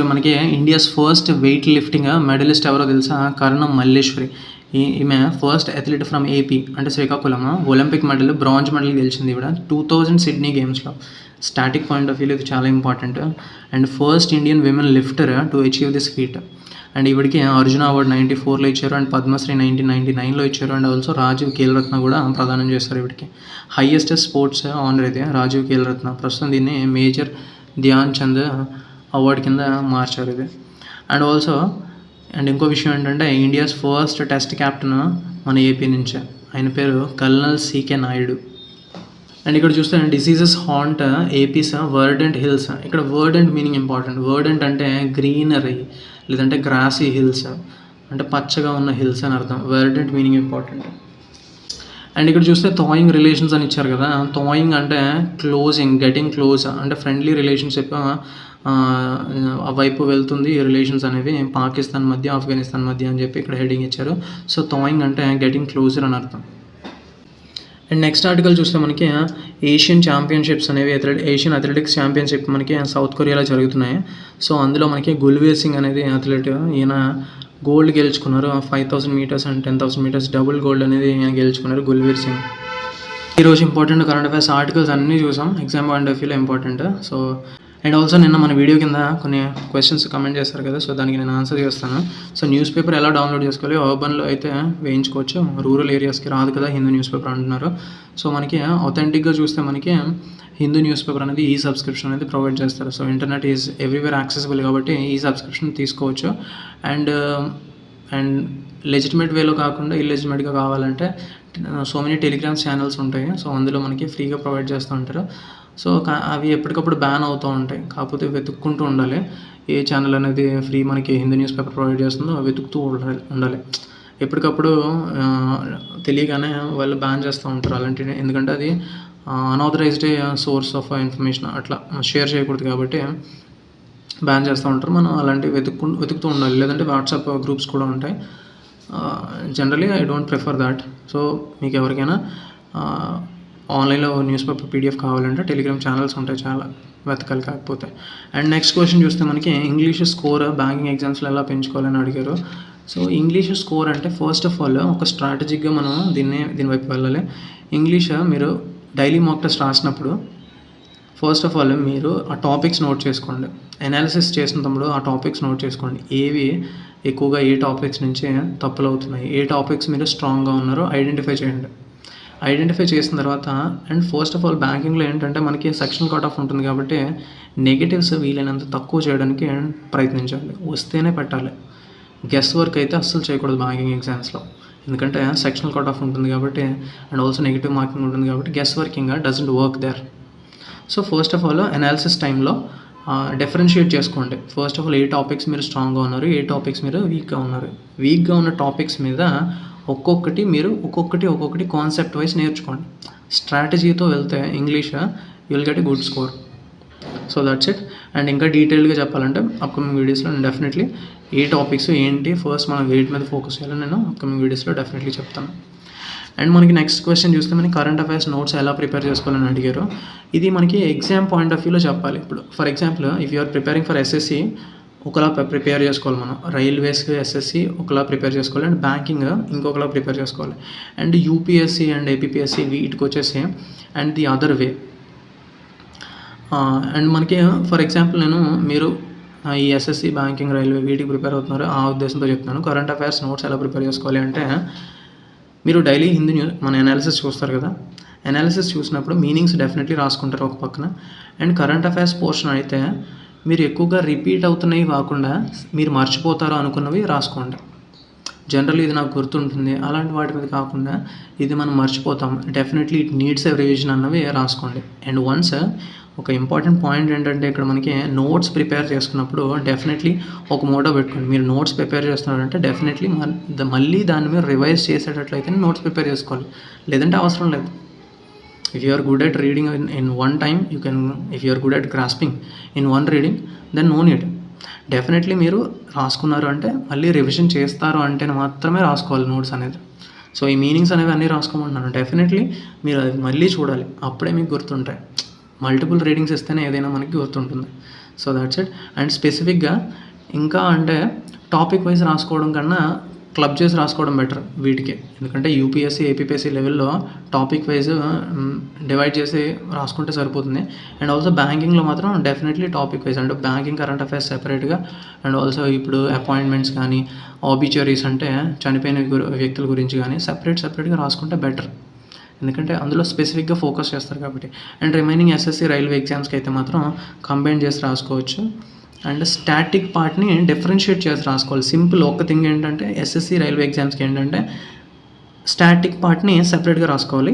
మనకి India's first weight lifting medallist ఎవరో తెలుసా? కర్ణం మల్లేశ్వరి. ఈమె ఫస్ట్ అథ్లెట్ ఫ్రమ్ AP, అంటే Srikakulam. Olympic medal, bronze medal గెలిచింది ఈవిడ 2000 సిడ్నీ గేమ్స్లో. స్టాటిక్ పాయింట్ ఆఫ్ వ్యూలో ఇది చాలా important. And first Indian women lifter to achieve this feet. And ఈవిడికి అర్జున అవార్డు 94లో ఇచ్చారు, అండ్ పద్మశ్రీ 1999లో ఇచ్చారు, అండ్ ఆల్సో రాజీవ్ ఖేల్ రత్న కూడా ప్రదానం చేస్తారు ఈవిడికి. హైయెస్ట్ స్పోర్ట్స్ ఆనర్ ఇది రాజీవ్ ఖేల్ రత్న. ప్రస్తుతం దీన్ని మేజర్ ధ్యాన్ చంద్ అవార్డు కింద మార్చారు ఇది. అండ్ ఆల్సో ఇంకో విషయం ఏంటంటే ఇండియాస్ ఫస్ట్ టెస్ట్ క్యాప్టెన్ మన AP నుంచే, ఆయన పేరు కల్నల్ CK నాయుడు. అండ్ ఇక్కడ చూస్తే డిసీజెస్ హాంట్ AP's వర్డెంట్ హిల్స్. ఇక్కడ వర్డెంట్ మీనింగ్ ఇంపార్టెంట్. వర్డెంట్ అంటే గ్రీనరీ, లేదంటే గ్రాసీ హిల్స్, అంటే పచ్చగా ఉన్న హిల్స్ అని అర్థం. వర్డెంట్ మీనింగ్ ఇంపార్టెంట్. అండ్ ఇక్కడ చూస్తే థాయింగ్ రిలేషన్స్ అని ఇచ్చారు కదా. థాయింగ్ అంటే క్లోజింగ్, గెటింగ్ క్లోజ్, అంటే ఫ్రెండ్లీ రిలేషన్షిప్ వైపు వెళ్తుంది ఈ రిలేషన్స్ అనేవి, పాకిస్తాన్ మధ్య, ఆఫ్ఘనిస్తాన్ మధ్య అని చెప్పి ఇక్కడ హెడింగ్ ఇచ్చారు. సో థాయింగ్ అంటే గెటింగ్ క్లోజర్ అని అర్థం. అండ్ నెక్స్ట్ ఆర్టికల్ చూస్తే మనకి ఏషియన్ ఛాంపియన్షిప్స్ అనేవి, ఏషియన్ అథ్లెటిక్స్ ఛాంపియన్షిప్ మనకి సౌత్ కొరియాలో జరుగుతున్నాయి. సో అందులో మనకి గుల్వీర్ సింగ్ అనేది అథ్లెట్, ఈయన గోల్డ్ గెలుచుకున్నారు. 5000 metres and 10,000 metres double gold అనేది ఈయన గెలుచుకున్నారు గుల్వీర్ సింగ్. ఈరోజు ఇంపార్టెంట్ కరెంట్ అఫైర్స్ ఆర్టికల్స్ అన్నీ చూసాం, ఎగ్జామ్ పాయింట్ ఆఫ్ వ్యూలో ఇంపార్టెంట్. సో అండ్ ఆల్సో నిన్న మన వీడియో కింద కొన్ని క్వశ్చన్స్ కమెంట్ చేస్తారు కదా, సో దానికి నేను ఆన్సర్ చేస్తాను. సో న్యూస్ పేపర్ ఎలా డౌన్లోడ్ చేసుకోవాలి? అర్బన్లో అయితే వేయించుకోవచ్చు, రూరల్ ఏరియాస్కి రాదు కదా హిందూ న్యూస్ పేపర్ అంటున్నారు. సో మనకి అథెంటిక్గా చూస్తే మనకి హిందూ న్యూస్ పేపర్ అనేది ఈ సబ్స్క్రిప్షన్ అనేది ప్రొవైడ్ చేస్తారు. So internet is everywhere accessible కాబట్టి ఈ సబ్స్క్రిప్షన్ తీసుకోవచ్చు. అండ్ లెజిటిమేట్ వేలో కాకుండా ఇల్లెజిటిమేట్గా కావాలంటే సో మెనీ టెలిగ్రామ్ ఛానల్స్ ఉంటాయి. సో అందులో మనకి ఫ్రీగా ప్రొవైడ్ చేస్తూ ఉంటారు. సో అవి ఎప్పటికప్పుడు బ్యాన్ అవుతూ ఉంటాయి, కాకపోతే వెతుక్కుంటూ ఉండాలి. ఏ ఛానల్ అనేది ఫ్రీ మనకి హిందూ న్యూస్ పేపర్ ప్రొవైడ్ చేస్తుందో వెతుకుతూ ఉండాలి. ఎప్పటికప్పుడు తెలియగానే వాళ్ళు బ్యాన్ చేస్తూ ఉంటారు అలాంటివి, ఎందుకంటే అది అన్ఆథరైజ్డ్ సోర్స్ ఆఫ్ ఇన్ఫర్మేషన్, అట్లా షేర్ చేయకూడదు కాబట్టి బ్యాన్ చేస్తూ ఉంటారు. మనం అలాంటివి వెతుకుతూ ఉండాలి. లేదంటే వాట్సాప్ గ్రూప్స్ కూడా ఉంటాయి. Generally I don't prefer that. So మీకు ఎవరికైనా ఆన్లైన్లో న్యూస్ పేపర్ PDF కావాలంటే టెలిగ్రామ్ ఛానల్స్ ఉంటాయి, చాలా వెతకాలి కాకపోతే. అండ్ నెక్స్ట్ క్వశ్చన్ చూస్తే మనకి ఇంగ్లీష్ స్కోర్ బ్యాంకింగ్ ఎగ్జామ్స్లో ఎలా పెంచుకోవాలని అడిగారు. సో ఇంగ్లీష్ స్కోర్ అంటే ఫస్ట్ ఆఫ్ ఆల్ ఒక స్ట్రాటజిక్గా మనం దీని వైపు వెళ్ళాలి. ఇంగ్లీష్ మీరు డైలీ మాక్ టెస్ట్ రాసినప్పుడు ఫస్ట్ ఆఫ్ ఆల్ మీరు ఆ టాపిక్స్ నోట్ చేసుకోండి. అనాలిసిస్ చేసినప్పుడు ఆ టాపిక్స్ నోట్ చేసుకోండి. ఏవి ఎక్కువగా ఏ టాపిక్స్ నుంచి తప్పులు అవుతున్నాయి, ఏ టాపిక్స్ మీరు స్ట్రాంగ్గా ఉన్నారో ఐడెంటిఫై చేయండి. ఐడెంటిఫై చేసిన తర్వాత అండ్ ఫస్ట్ ఆఫ్ ఆల్ బ్యాంకింగ్లో ఏంటంటే మనకి సెక్షన్ కట్ ఆఫ్ ఉంటుంది కాబట్టి నెగిటివ్స్ వీలైనంత తక్కువ చేయడానికి ప్రయత్నించాలి, వస్తేనే పెట్టాలి. గెస్ వర్క్ అయితే అస్సలు చేయకూడదు బ్యాంకింగ్ ఎగ్జామ్స్లో, ఎందుకంటే సెక్షనల్ కట్ ఆఫ్ ఉంటుంది కాబట్టి అండ్ ఆల్సో నెగిటివ్ మార్కింగ్ ఉంటుంది కాబట్టి guess working doesn't work there. So first of all analysis టైంలో డిఫరెన్షియేట్ చేసుకోండి. ఫస్ట్ ఆఫ్ ఆల్ ఏ టాపిక్స్ మీరు స్ట్రాంగ్గా ఉన్నారు, ఏ టాపిక్స్ మీరు వీక్గా ఉన్నారు. వీక్గా ఉన్న టాపిక్స్ మీద ఒక్కొక్కటి కాన్సెప్ట్ వైజ్ నేర్చుకోండి. స్ట్రాటజీతో వెళ్తే English you will get a good score. So that's it. And ఇంకా డీటెయిల్గా చెప్పాలంటే అప్కమింగ్ వీడియోస్లో నేను డెఫినెట్లీ ఏ టాపిక్స్ ఏంటి ఫస్ట్ మనం వెయిట్ మీద ఫోకస్ చేయాలని నేను అప్కమింగ్ వీడియోస్లో డెఫినెట్లీ చెప్తాను. అండ్ మనకి నెక్స్ట్ క్వశ్చన్ చూస్తే మనకి కరెంట్ అఫైర్స్ నోట్స్ ఎలా ప్రిపేర్ చేసుకోవాలని అడిగారు. ఇది మనకి ఎగ్జామ్ పాయింట్ ఆఫ్ వ్యూలో చెప్పాలి. ఇప్పుడు for example if you are preparing for SSC ఒకలా ప్రిపేర్ చేసుకోవాలి, మనం రైల్వేస్ ఎస్ఎస్సి ఒకలా ప్రిపేర్ చేసుకోవాలి, అండ్ బ్యాంకింగ్ ఇంకొకలా ప్రిపేర్ చేసుకోవాలి, అండ్ యూపీఎస్సి అండ్ ఏపీఎస్సి వీటికి వచ్చేసి and the other way. And మనకి ఫర్ ఎగ్జాంపుల్ మీరు ఈ ఎస్ఎస్సి బ్యాంకింగ్ రైల్వే వీటికి ప్రిపేర్ అవుతున్నారు ఆ ఉద్దేశంతో చెప్తున్నాను. కరెంట్ అఫైర్స్ నోట్స్ ఎలా ప్రిపేర్ చేసుకోవాలి అంటే మీరు డైలీ హిందీ న్యూస్ మన అనాలిసిస్ చూస్తారు కదా, అనాలిసిస్ చూసినప్పుడు మీనింగ్స్ డెఫినెట్లీ రాసుకుంటారు ఒక పక్కన. అండ్ కరెంట్ అఫైర్స్ పోర్షన్ అయితే మీరు ఎక్కువగా రిపీట్ అవుతున్నవి కాకుండా మీరు మర్చిపోతారో అనుకున్నవి రాసుకోండి. జనరల్లీ ఇది నాకు గుర్తుంటుంది అలాంటి వాటి మీద కాకుండా ఇది మనం మర్చిపోతాం, definitely it needs a revision అన్నవి రాసుకోండి. అండ్ వన్స్ ఒక ఇంపార్టెంట్ పాయింట్ ఏంటంటే ఇక్కడ మనకి నోట్స్ ప్రిపేర్ చేసుకున్నప్పుడు డెఫినెట్లీ ఒక మోటో పెట్టుకోండి. మీరు నోట్స్ ప్రిపేర్ చేస్తున్నారంటే డెఫినెట్లీ మళ్ళీ దాన్ని మీరు రివైజ్ చేసేటట్లయితే నోట్స్ ప్రిపేర్ చేసుకోవాలి, లేదంటే అవసరం లేదు. If you are good at reading in one time you can, if you are good at grasping in one reading then no need. Definitely మీరు రాసుకున్నారు అంటే మళ్ళీ రివిజన్ చేస్తారు అంటే మాత్రమే రాసుకోవాలి నోట్స్ అనేది. సో ఈ మీనింగ్స్ అనేవి అన్నీ రాసుకోమంటున్నాను. డెఫినెట్లీ మీరు అది మళ్ళీ చూడాలి, అప్పుడే మీకు గుర్తుంటాయి. మల్టిపుల్ రీడింగ్స్ ఇస్తేనే ఏదైనా మనకి గుర్తుంటుంది. So that's it. అండ్ స్పెసిఫిక్గా ఇంకా అంటే టాపిక్ వైజ్ రాసుకోవడం కన్నా క్లబ్ చేసి రాసుకోవడం బెటర్ వీటికి, ఎందుకంటే యూపీఎస్సీ ఏపీఎస్సీ లెవెల్లో టాపిక్ వైజ్ డివైడ్ చేసి రాసుకుంటే సరిపోతుంది. అండ్ ఆల్సో బ్యాంకింగ్లో మాత్రం డెఫినెట్లీ టాపిక్ వైజ్ అంటే బ్యాంకింగ్ కరెంట్ అఫైర్స్ సెపరేట్గా, అండ్ ఆల్సో ఇప్పుడు అపాయింట్మెంట్స్ కానీ ఆబిచరీస్ అంటే చనిపోయిన వ్యక్తుల గురించి కానీ సెపరేట్గా రాసుకుంటే బెటర్, ఎందుకంటే అందులో స్పెసిఫిక్గా ఫోకస్ చేస్తారు కాబట్టి. అండ్ రిమైనింగ్ ఎస్ఎస్సి రైల్వే ఎగ్జామ్స్కి అయితే మాత్రం కంబైన్ చేసి రాసుకోవచ్చు. అండ్ స్టాటిక్ పార్ట్ని డిఫరెన్షియేట్ చేసి రాసుకోవాలి. సింపుల్ ఒక థింగ్ ఏంటంటే ఎస్ఎస్సి రైల్వే ఎగ్జామ్స్కి ఏంటంటే స్టాటిక్ పార్ట్ని సెపరేట్గా రాసుకోవాలి,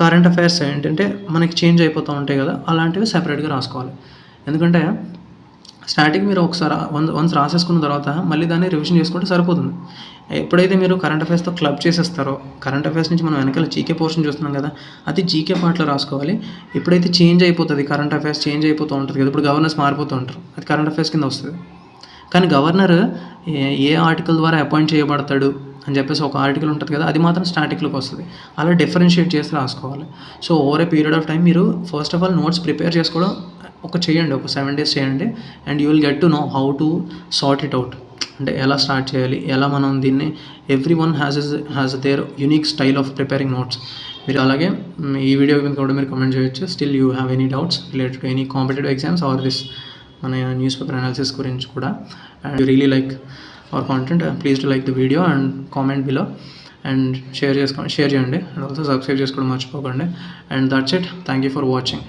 కరెంట్ అఫైర్స్ ఏంటంటే మనకి చేంజ్ అయిపోతూ ఉంటాయి కదా అలాంటివి సెపరేట్గా రాసుకోవాలి. ఎందుకంటే స్టాటిక్ మీరు ఒకసారి వన్స్ రాసేసుకున్న తర్వాత మళ్ళీ దాన్ని రివిజన్ చేసుకుంటే సరిపోతుంది. ఎప్పుడైతే మీరు కరెంట్ అఫైర్స్తో క్లబ్ చేసేస్తారో, కరెంట్ అఫైర్స్ నుంచి మనం వెనకాల జీకే పోర్షన్ చూస్తున్నాం కదా అది జీకే పార్ట్లో రాసుకోవాలి. ఎప్పుడైతే చేంజ్ అయిపోతుంది కరెంట్ అఫైర్స్ చేంజ్ అయిపోతూ ఉంటుంది కదా, ఇప్పుడు గవర్నర్స్ మారిపోతూ ఉంటారు, అది కరెంట్ అఫైర్స్ కింద వస్తుంది. కానీ గవర్నర్ ఏ ఆర్టికల్ ద్వారా అపాయింట్ చేయబడతాడు అని చెప్పేసి ఒక ఆర్టికల్ ఉంటుంది కదా అది మాత్రం స్టాటిక్లోకి వస్తుంది. అలా డిఫరెన్షియేట్ చేసి రాసుకోవాలి. So over a period of time మీరు first of all notes prepare చేసుకోవడం చేయండి, ఒక 7 days చేయండి, and you will get to know how to sort it out. అంటే ఎలా స్టార్ట్ చేయాలి, ఎలా మనం దీన్ని every one has their unique style of preparing notes. మీరు అలాగే ఈ వీడియో మీద కూడా మీరు కమెంట్ చేయొచ్చు. Still you have any doubts related to any competitive exams or this మన న్యూస్ పేపర్ అనాలిసిస్ గురించి కూడా. And you really like our content please to like the video and comment below and share చేయండి. అండ్ ఆల్సో సబ్స్క్రైబ్ చేసుకోవడం మర్చిపోకండి. And that's it. Thank you for watching.